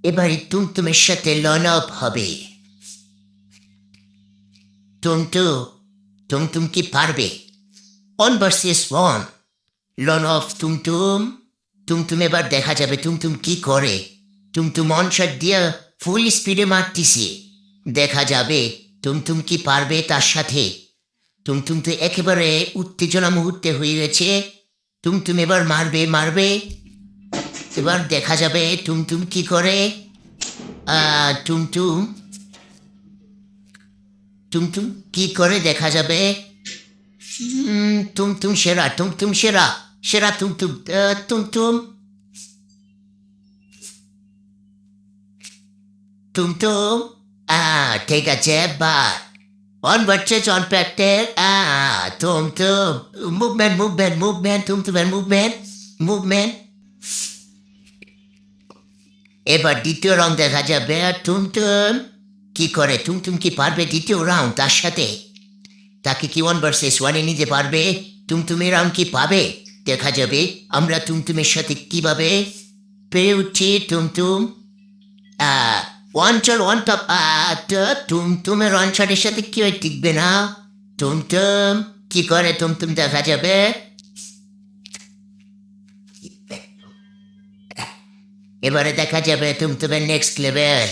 এবারে টুমটুমের সাথে loan up হবে। টুমটু টুমটুম কি পারবে? 1 vs 1 লন অফ টুমটুম। টুমটুম এবার দেখা যাবে টুমটুম কি করে। টুমটুম অনশট দিয়ে ফুল স্পিডে মারতেছে। দেখা যাবে টুমটুম কি পারবে তার সাথে। টুমটুম তো একেবারে উত্তেজনা মুহূর্তে হয়ে গেছে। টুমটুম এবার মারবে মারবে। এবার দেখা যাবে টুমটুম কি করে। টুমটুম টুমটুম কি করে দেখা যাবে। টুমটুম সেরা টুমটুম সেরা সেরা টুমটুম টুমটুম টুমটুম ঠিক আছে বা 1 vs 1 প্র্যাকটিস। টুমটুম মুভমেন্ট মুভমেন্ট মুভমেন্ট টুমটুমের মুভমেন্ট মুভমেন্ট। এবার দ্বিতীয় রাউন্ড দেখা যাবে। টুমটুম কি করে। টুমটুম কি পারবে দ্বিতীয় রাউন্ড তার সাথে। তাকে কি 1 vs 1 নিতে পারবে। টুমটুমের রাউন্ড কি পাবে দেখা যাবে। আমরা টুমটুমের সাথে কিভাবে পেরে উঠছি। টুমটুম অঞ্চল ওয়ান টপ। টুমটুমের অঞ্চলের সাথে কেউ টিকবে না। টুমটুম কি করে টুমটুম দেখা যাবে। এবারে দেখা যাবে টুমটুমের নেক্সট লেভেল।